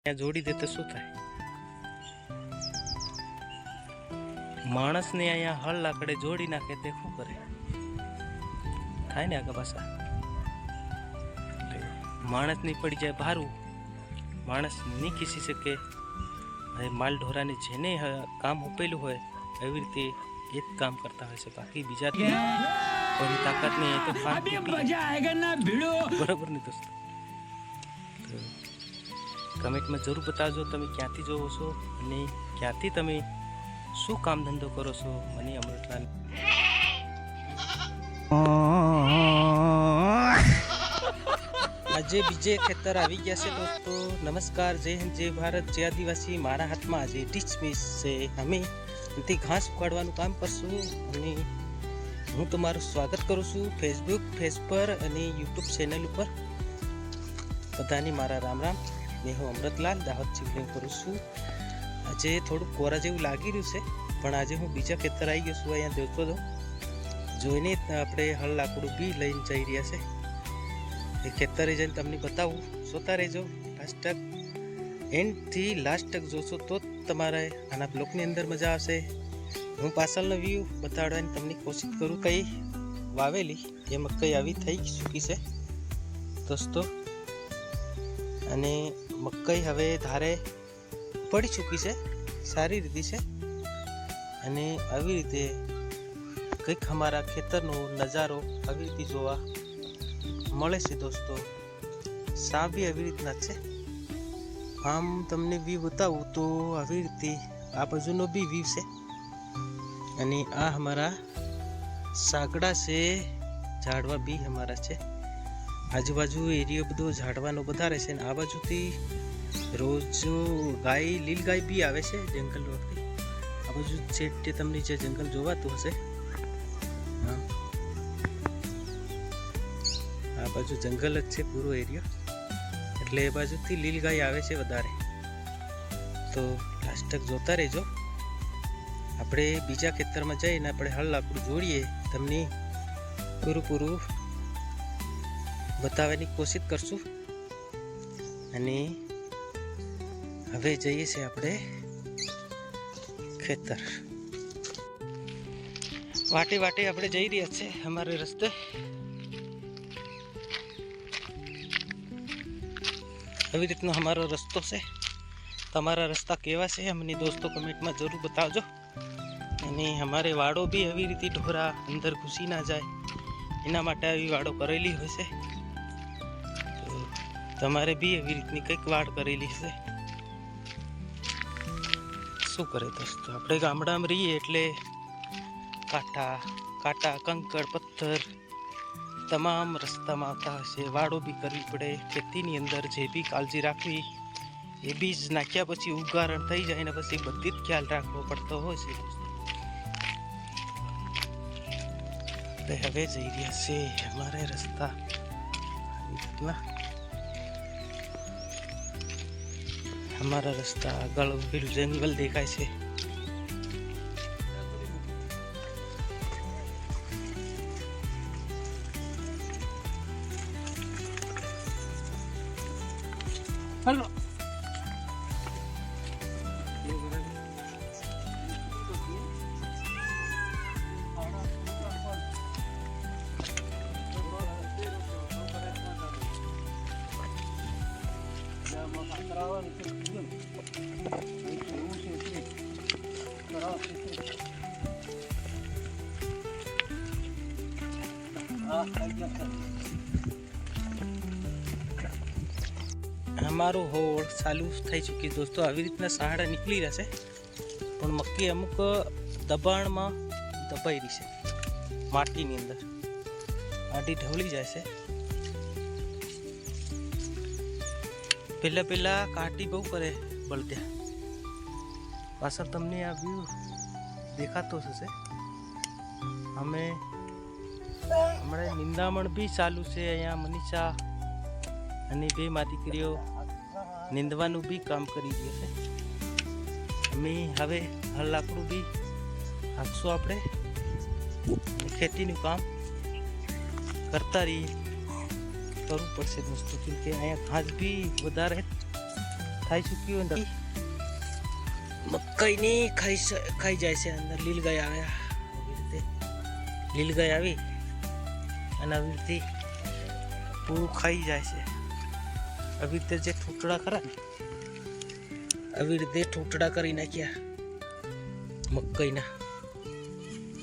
जोड़ी देते शू थाय माणस ने अहींया हळ लाकड़े जोड़ी नाखे ते शुं करे थाय ने आगे पाछा माणस नी पड़ी जाए भारू माणस नी खीसी सके माल ढोरा ने जेने काम उपेलू होय एवी रीते एक काम करता होय छे बाकी बीजा कोई ताकत नहीं है तो अभी मजा आएगा ना भिड़ो बराबर नहीं दोस्तों कमेंट में जरूर बताजो तमे क्यांथी जोवो छो अने क्यांथी तमे शुं काम धंधो करो छो मनी अमृतलाल आज बीजे खेतर आवी गया छे दोस्तों। नमस्कार, जय हिंद, जय भारत, जय आदिवासी। मारा हाथ में आज डिच मिस छे हमें ते घास उखाड़वानुं काम करशुं अने हूँ तमारुं स्वागत करूँ छूं फेसबुक पेज पर अने यूट्यूब चेनल पर। बधाने मारा राम राम। मैं हूँ अमृतलाल दाहोद बिलोंग करूँ छूं। आज थोड़ું कोरा जेवुं लागी रह्युं छे पण आज हूँ बीजा खेतर आई गयो छुं। अहींया जोतो तो जोईने आपणे हळ लाकड़ुं बी लईने जई रह्या छे। ए खेतरे जईने तमने बतावुं, जोता रहेजो। लास्ट तक एंड थी लास्ट तक जोशो तो तमारे आना ब्लॉगनी अंदर मजा आवशे। हूँ पाछळनो व्यू बताडवानी तमने कोशिश करूँ। कई वावेली ए मकई आवी थई चूकी छे दोस्तों अने मकई हवे धारे पड़ी चूकी छे, सारी रीति छे अने आवी रीते कंईक अमारा खेतरनो नजारो आवी रीते जोवा मळे छे दोस्तों। सा बी आवी रीतना छे। आम तमने व्यू बतावुं तो आवी रीते आ बाजुनो बी व्यू छे अने आ हमारा सागड़ा से झाड़वा बी हमारा छे। आजूबाजू एरियो बधो झाड़वानो वधारे छे। आ बाजुथी रोज गाय लील गाय बी आवे छे जंगल रोडथी। आ बाजू छेटे तमने जे जंगल जोवातुं हशे आ बाजू जंगल ज छे पूरो एरियो એટલે એ બાજુથી લીલ ગાય આવે છે વધારે। તો લાસ્ટ તક જોતા રહેજો। આપણે બીજા ખેતરમાં જઈને આપણે હળ લાકડું જોડીએ તમને પૂરું બતાવવાની કોશિશ કરશું। અને હવે જઈએ છે આપણે ખેતર। વાટે વાટે આપણે જઈ રહ્યા છે અમારે રસ્તે। આવી રીતનો અમારો રસ્તો છે। તમારા રસ્તા કેવા છે અમને દોસ્તો કમેન્ટમાં જરૂર બતાવજો। અને અમારે વાડો બી આવી રીતે ઢોરા અંદર ઘૂસી ના જાય એના માટે આવી વાડો કરેલી હોય છે। તો તમારે બી એવી રીતની કંઈક વાડ કરેલી છે। શું કરે દોસ્તો, આપણે ગામડામાં રહીએ એટલે કાંટા કંકર પથ્થર તમામ રસ્તામાં આવતા હશે। વાડો બી કરવી પડે। ખેતીની અંદર જે બી કાળજી રાખવી એ બીજ નાખ્યા પછી ઉગારણ થઈ જાય ને પછી બધી જ ખ્યાલ રાખવો પડતો હોય છે। હવે જઈ રહ્યા છે અમારે રસ્તા हमारा रास्ता आगळ पेલું जंगल देखाय छे। हेलो हमारो होड़ चालू थई चुकी दोस्तों। આવી રીતના સહાડા નીકળી રહ્યા છે પણ મક્કી અમુક દબાણમાં દબાઈ રહી છે માટીની અંદર। માટી ઢવળી જાય છે। પહેલા કાટી બહુ કરે બળદ્યા। પાછળ તમને આ વ્યૂ દેખાતો હશે। અમે હમણાં નિંદામણ બી ચાલુ છે અહીંયા। મનીષા અને બે માં દીકરીઓ નીંદવાનું બી કામ કરી રહી છે। અમે હવે હળ લાકડું બી હાંકશું આપણે ખેતીનું કામ કરતા રહીએ। કરવું પડશે દોસ્તો કેમ કે અહીંયા ઘાસ બી વધારે થઈ ચૂક્યું અંદર મકાઈની ખાઈ જાય છે. અંદર લીલગાય આવ્યા આવી રીતે લીલગાય આવી અને આવી રીતે પૂરું ખાઈ જાય છે. આવી રીતે જે ઠૂંટડા ખરા આવી રીતે ઠૂંટડા કરી નાખ્યા મકાઈના.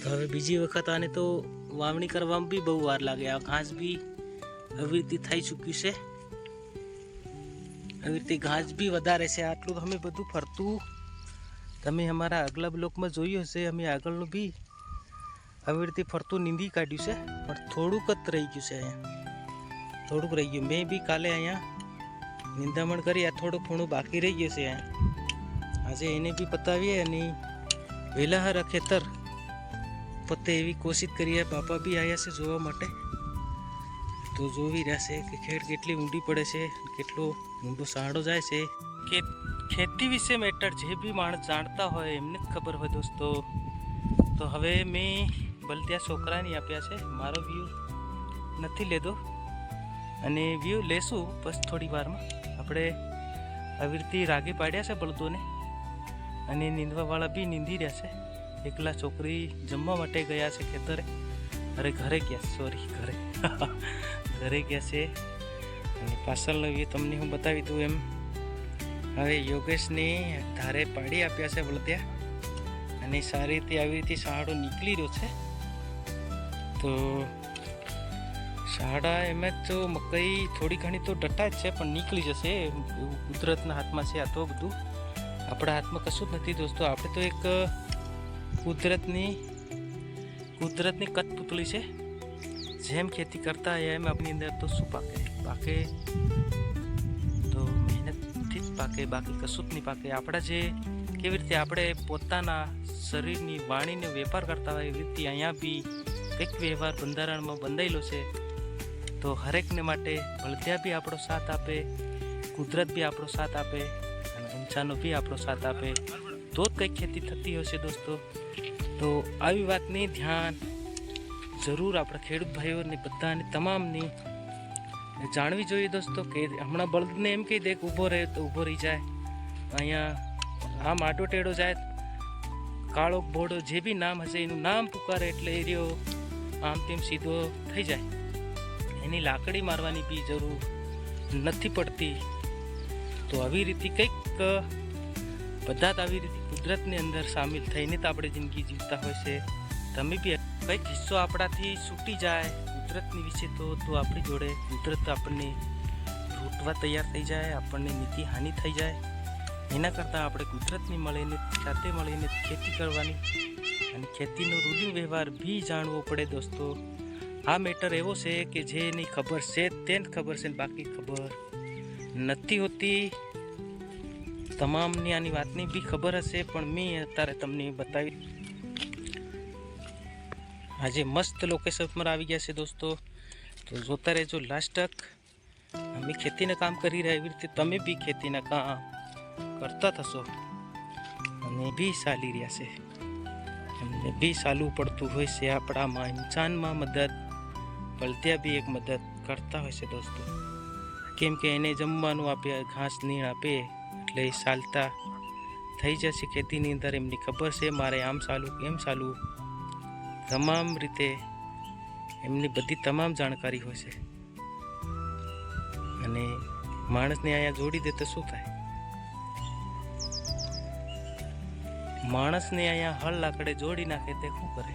તો હવે બીજી વખત આને તો વાવણી કરવામાં બી બહુ વાર લાગે. આ ઘાસ બી આવી રીતે થઈ ચૂક્યું છે. આવી રીતે ઘાસ બી વધારે છે. આટલું તો અમે બધું ફરતું તમે અમારા આગલા બ્લોકમાં જોયું હશે. અમે આગળનું બી આવી રીતે ફરતું નીંદી કાઢ્યું છે, પણ થોડુંક જ રહી ગયું છે. અહીંયા થોડુંક રહી ગયું. મેં બી કાલે અહીંયા નિંદામણ કરી. આ થોડું ઘણું બાકી રહી ગયું છે. આજે એને બી પતાવીએ અને વહેલા હર ખેતર પોતે એવી કોશિશ કરીએ. બાપા બી આવ્યા છે જોવા માટે, તો જોવી રહેશે કે ખેડ કેટલી ઊંડી પડે છે, કેટલો ઊંડો સાંડો જાય છે. કે ખેતી વિશે મેટર જે બી માણસ જાણતા હોય એમને જ ખબર હોય દોસ્તો. તો હવે મેં બલદિયા છોકરાની આપ્યા છે. મારો વ્યૂ નથી લેતો અને વ્યૂ લેશું બસ થોડી વારમાં. આપણે આવી રીતે રાગે પાડ્યા છે બળદોને અને નીંદવાવાળા બી નીંદી રહ્યા છે. એકલા છોકરી જમવા માટે ગયા છે ખેતરે. ઘરે ગયા, સોરી ઘરે ગયા છે. અને પાછળનો વ્યૂ તમને હું બતાવી દઉં એમ. હવે યોગેશની ધારે પાડી આપ્યા છે બળદિયા અને સારી રીતે આવી રીતે સાડો નીકળી રહ્યો છે. તો સાડા એમ જ તો મકાઈ થોડી ઘણી તો ડટા જ છે, પણ નીકળી જશે. એવું કુદરતના હાથમાં છે. આ તો બધું આપણા હાથમાં કશું જ નથી દોસ્તો. આપણે તો એક કુદરતની કઠપુતળી છે. જેમ ખેતી કરતા એમ આપણી અંદર તો શું પાકે તો મહેનતથી જ પાકે, બાકી કશું જ નહીં પાકે. આપણા જે કેવી રીતે આપણે પોતાના શરીરની વાણીનો વેપાર કરતા હોય એવી રીતે અહીંયા બી કંઈક વ્યવહાર બંધારણમાં બંધાયેલો છે. તો હરેકને માટે બળદિયા બી આપણો સાથ આપે, કુદરત બી આપણો સાથ આપે અને ઇન્સાનો બી આપણો સાથ આપે તો જ કંઈક ખેતી થતી હશે દોસ્તો. તો આવી વાતની ધ્યાન જરૂર આપણા ખેડૂત ભાઈઓને બધાને તમામની જાણવી જોઈએ દોસ્તો. કે હમણાં બળદને એમ કહી દે કે ઊભો રહે તો ઊભો રહી જાય. અહીંયા આમ આડો ટેડો જાય, કાળો બોડો જે બી નામ હશે એનું નામ પુકારે એટલે એરિયો આમ તેમ સીધો થઈ જાય. એની લાકડી મારવાની બી જરૂર નથી પડતી. તો આવી રીતે કંઈક બધા જ આવી રીતે કુદરતની અંદર સામેલ થઈને તો આપણે જિંદગી જીવતા હોય છે. તમે બી કંઈક હિસ્સો આપણાથી છૂટી જાય કુદરતની વિશે તો આપણી જોડે કુદરત આપણને લૂંટવા તૈયાર થઈ જાય, આપણને નીતિ હાનિ થઈ જાય. એના કરતાં આપણે કુદરતની મળીને સાથે મળીને ખેતી કરવાની અને ખેતીનો રૂઢિ વ્યવહાર બી જાણવો પડે દોસ્તો. આ મેટર એવો છે કે જેની ખબર છે તેને ખબર છે, બાકી ખબર નથી હોતી. તમામની આની વાતની બી ખબર હશે, પણ મેં અત્યારે તમને બતાવી. આજે મસ્ત લોકેશન પર આવી ગયા છે દોસ્તો. તો જોતા રહેજો લાસ્ટ તક. અમે ખેતીના કામ કરી રહ્યા એવી રીતે તમે બી ખેતીના કામ કરતા થશો અને બી ચાલી રહ્યા છે. એમને બી ચાલવું પડતું હોય છે. આપણામાં ઇન્સાનમાં મદદ બળદિયા બી એક મદદ કરતા હોય છે દોસ્તો. કેમ કે એને જમવાનું આપે, ઘાસ નીણ આપે એટલે એ ચાલતા થઈ જશે ખેતીની અંદર. એમની ખબર છે મારે આમ ચાલવું એમ ચાલવું, તમામ રીતે એમની બધી તમામ જાણકારી હોય છે. અને માણસને અહીંયા જોડી દે તો શું થાય? માણસને અહીંયા હળ લાકડે જોડી નાખે તે શું કરે?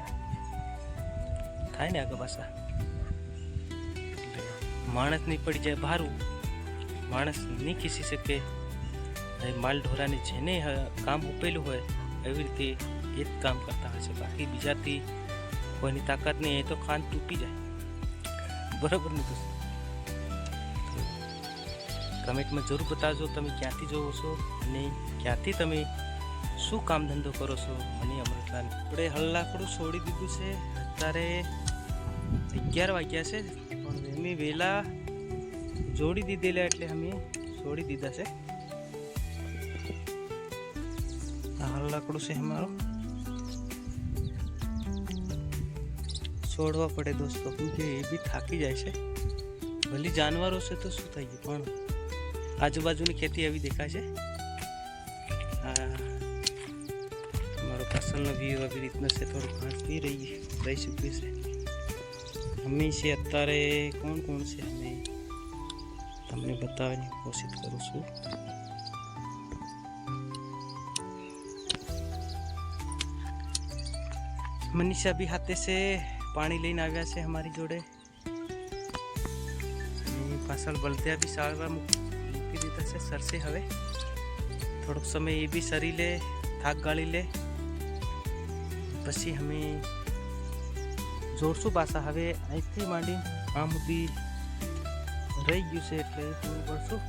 થાય ને આગળ પાછા માણસની પડી જાય ભારું, માણસ નહીં ખીસી શકે. માલ ઢોરાને જેને કામ ઉપેલું હોય એવી રીતે એ જ કામ કરતા હોય છે. બાકી બીજાથી કોઈની તાકાત નહીં. એ તો ખાંડ તૂટી જાય. બરાબર ને દોસ્તો? કમેન્ટમાં જરૂર બતાવજો તમે ક્યાંથી જોવો છો અને ક્યાંથી તમે શું કામ ધંધો કરો છો. મને અમૃતલાલ આપણે હલ્લાકડું છોડી દીધું છે. અત્યારે 11 વાગ્યા છે, પણ અમે વહેલા જોડી દીધેલા એટલે અમે છોડી દીધા છે. આ હલ્લાકડું છે અમારો, છોડવા પડે દોસ્તો, કેમ કે એ બી થાકી જાય છે. ભલે જાનવરો છે તો શું થઈ ગયું, પણ આજુબાજુની ખેતી એવી દેખાય છે. આ મારો પાછળનો વ્યૂ આવી રીતનો છે. થોડું ઘાસ બી રહી ચૂક્યું છે. અમે છે અત્યારે કોણ કોણ છે અમે તમને બતાવવાની કોશિશ કરું છું. મનીષા બી હાથે છે, પાણી લઈને આવ્યા છે અમારી જોડે. પાછળ બળદિયા બી સાળવા મૂકી દીધા છે. સરસે હવે થોડોક સમય એ બી સરી લે, થાક ગાળી લે, પછી અમે જોડશું પાછા. હવે અહીંથી માંડી આમ સુધી રહી ગયું છે એટલે હું પડશું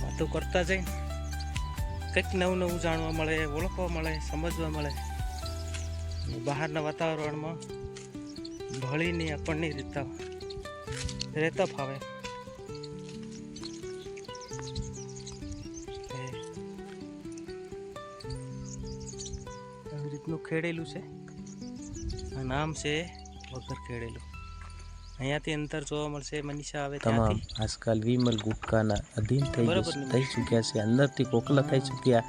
વાતો કરતા જઈને કંઈક નવું નવું જાણવા મળે, ઓળખવા મળે, સમજવા મળે. બહારના વાતાવરણમાં ભળીને આપણને રહેતા ફાવે. આવી રીતનું ખેડેલું છે. આ નામ છે વગર ખેડેલું. અહીંયાથી અંતર જોવા મળશે. મનીષા આવે તમામ આજકાલ વિમલ ગુટકાના અધીન થઈ ચૂક્યા છે, અંદરથી કોકલા થઈ ચૂક્યા.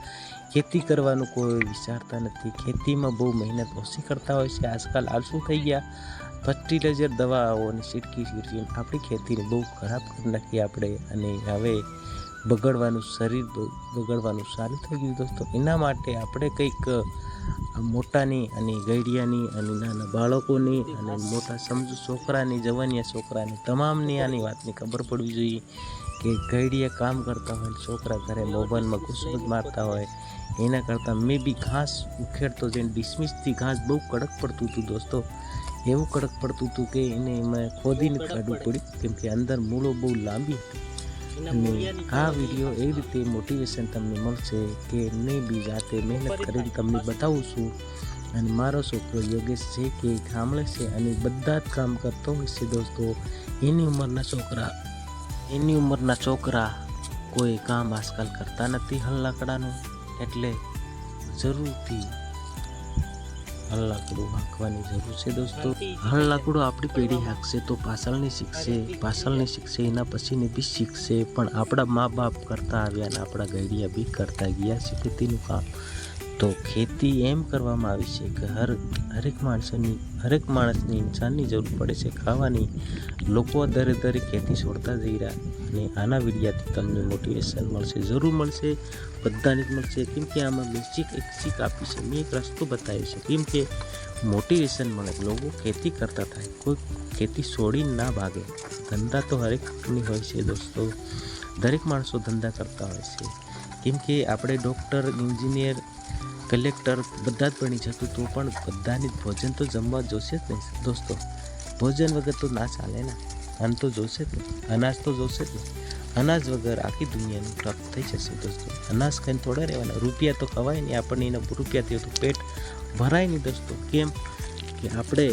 ખેતી કરવાનું કોઈ વિચારતા નથી. ખેતીમાં બહુ મહેનત ઓછી કરતા હોય છે. આજકાલ આળસુ થઈ ગયા. ફર્ટિલાઇઝર દવાઓની છીટકી આપણી ખેતીને બહુ ખરાબ કરી નાખી આપણે. અને હવે બગડવાનું શરીર બગડવાનું ચાલુ થઈ ગયું દોસ્તો. એના માટે આપણે કંઈક મોટાની અને ગઈડિયાની અને નાના બાળકોની અને મોટા સમજુ છોકરાની, જવાનિયા છોકરાની, તમામની આની વાતની ખબર પડવી જોઈએ કે ગઈડિયા કામ કરતા હોય, છોકરા ઘરે મોબાઈલમાં ઘૂસમત મારતા હોય. એના કરતાં મેં બી ઘાસ ઉખેડતો જઈને ડિસમિસથી ઘાસ બહુ કડક પડતું હતું દોસ્તો. એવું કડક પડતું હતું કે એને એમાં ખોદીને કાઢવું પડ્યું, કેમ કે અંદર મૂળો બહુ લાંબી હતી. અને આ વિડીયો એ રીતે મોટિવેશન તમને મળશે કે મેં બી જાતે મહેનત કરીને તમને બતાવું છું. અને મારો છોકરો યોગેશ છે કે ગામડે છે અને બધા જ કામ કરતો હોય છે દોસ્તો. એની ઉંમરના છોકરા કોઈ કામ આજકાલ કરતા નથી હળ લાકડાનું. એટલે જરૂરથી હળ લાકડું હાંકવાની જરૂર છે દોસ્તો. હળ લાકડું આપણી પેઢી હાંકશે તો પાછળની શીખશે એના પછીની બી શીખશે. પણ આપણા મા બાપ કરતા આવ્યા અને આપણા ગઈડિયા બી કરતા ગયા છે ખેતીનું કામ. તો ખેતી એમ કરવામાં આવી છે કે હરેક માણસની ઇન્સાનની જરૂર પડે છે ખાવાની. લોકો દરે ખેતી છોડતા જઈ રહ્યા. અને આના વિડીયાથી તમને મોટિવેશન મળશે, જરૂર મળશે, બધાને જ મળશે. કેમ કે આમાં મેં એક શીખ આપી છે, મેં એક રસ્તો બતાવ્યો છે. કેમ કે મોટિવેશન મળે, લોકો ખેતી કરતા થાય, કોઈ ખેતી છોડીને ના ભાગે. ધંધા તો હરેકની હોય છે દોસ્તો. દરેક માણસો ધંધા કરતા હોય છે. કેમ કે આપણે ડૉક્ટર, એન્જિનિયર, કલેક્ટર બધા જ બની જતું તો પણ બધાની ભોજન તો જમવા જોશે જ નહીં દોસ્તો. ભોજન વગર તો ના ચાલે ને. અન્ન તો જોશે જ નહીં, અનાજ તો જોશે જ નહીં. અનાજ વગર આખી દુનિયાનું ઠપ થઈ જશે દોસ્તો. અનાજ ખાઈને થોડા રહેવાના. રૂપિયા તો ખવાય નહીં આપણને, એના રૂપિયાથી તો પેટ ભરાય નહીં દોસ્તો. કેમ કે આપણે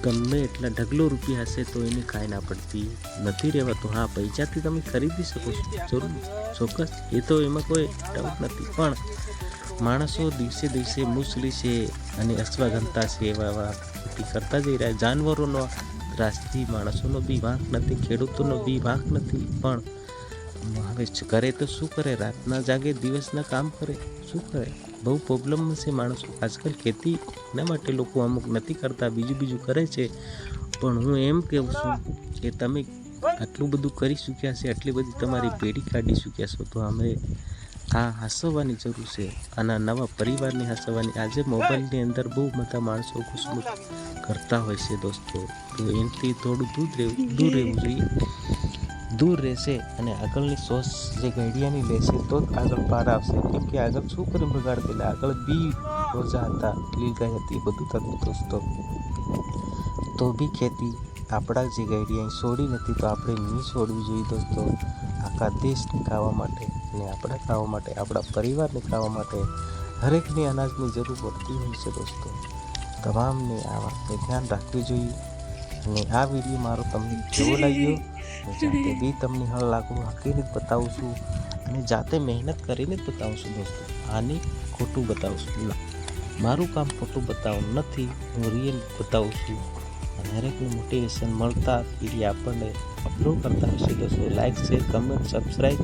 ગમે એટલા ઢગલો રૂપિયા હશે તો એને કાંઈ ના પડતી નથી રહેવાતું. હા, પૈસાથી તમે ખરીદી શકો છો, જરૂર ચોક્કસ, એ તો એમાં કોઈ ડાઉટ નથી. પણ માણસો દિવસે દિવસે મુસલી છે અને અશ્વગંધા છે એવા ખેતી કરતા જઈ રહ્યા. જાનવરોનો ત્રાસથી માણસોનો બી વાંક નથી, ખેડૂતોનો બી વાંક નથી. પણ હવે કરે તો શું કરે? રાતના જાગે, દિવસના કામ કરે, શું કરે? બહુ પ્રોબ્લેમ છે માણસો આજકાલ. ખેતી એના માટે લોકો અમુક નથી કરતા, બીજું કરે છે. પણ હું એમ કહું છું કે તમે આટલું બધું કરી ચૂક્યા છે, આટલી બધી તમારી પેઢી કાઢી ચૂક્યા છો, તો અમે આ હસવાની જરૂર છે. આના નવા પરિવારની હસવાની. આજે મોબાઈલની અંદર બહુ બધા માણસો ઘૂસમુટ કરતા હોય છે દોસ્તો. તો એનાથી થોડું દૂર રહેવું જોઈએ. દૂર રહેશે અને આગળની સોચ જે ગઈડિયાની લેશે તો જ આગળ પાર આવશે. કેમ કે આગળ શું કરી બગાડ પેલા આગળ બી રોજા હતા, લીલગાય હતી, બધું થતું દોસ્તો. તો બી ખેતી આપણા જે ગઈડિયા છોડી નથી તો આપણે નહીં છોડવી જોઈએ દોસ્તો. આખા દેશને ખાવા માટે અને આપણા ખાવા માટે, આપણા પરિવારને ખાવા માટે હરેકને અનાજની જરૂર પડતી હોય છે દોસ્તો. તમામને આ વાતને ધ્યાન રાખવી જોઈએ. અને આ વિડીયો મારો તમને કેવો લાગ્યો? જાતે બી તમને હળ લાકડું હાંકીને જ બતાવું છું અને જાતે મહેનત કરીને જ બતાવું છું દોસ્તો. આને ખોટું બતાવું છું ના, મારું કામ ખોટું બતાવવાનું નથી, હું રિયલ બતાવું છું. અને હરેકનું મોટિવેશન મળતા વિડીયો આપણને અપલોડ કરતા હશે દોસ્તો. લાઈક શેર કમેન્ટ સબસ્ક્રાઈબ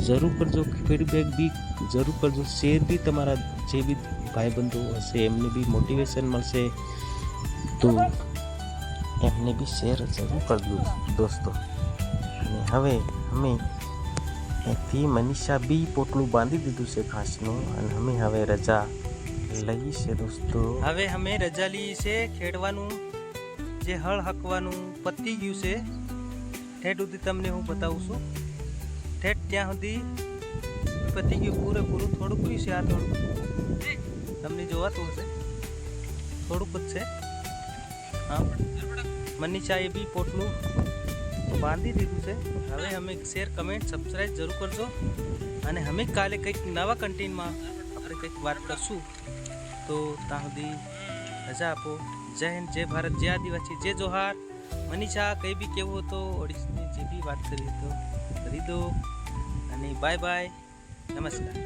જરૂર કરજો. ફીડબેક બી જરૂર કરજો. શેર બી તમારા જે બી ભાઈબંધો હશે એમને બી મોટિવેશન મળશે તો એમને બી શેર જરૂર કરજો દોસ્તો. અને હવે અમે અહીંથી મનીષા બી પોટલું બાંધી દીધું છે ઘાસનું અને અમે હવે રજા લઈએ છે દોસ્તો. હવે અમે રજા લઈએ છે. ખેડવાનું જે હળ હકવાનું પતી ગયું છે ઠેઠ સુધી તમને હું બતાવું છું. ઠેઠ ત્યાં સુધી પતી ગયું પૂરેપૂરું. થોડુંક રહ્યું છે. આ થોડુંક તમને જોવાતું હશે, થોડુંક જ છે. હા, મનીષાએ બી પોટલું બાંધી દીધું છે. હવે અમે શેર કમેન્ટ સબસ્ક્રાઈબ જરૂર કરજો. અને અમે કાલે કંઈક નવા કન્ટેન્ટમાં આપણે કંઈક વાત કરશું. તો ત્યાં સુધી રજા આપો. જય હિન્દ, જય ભારત, જય આદિવાસી, જય જોહાર. મનીષા કંઈ બી કેવું હતો ઓડિશની જે બી વાત કરી તો કરી દો. અને બાય બાય, નમસ્કાર.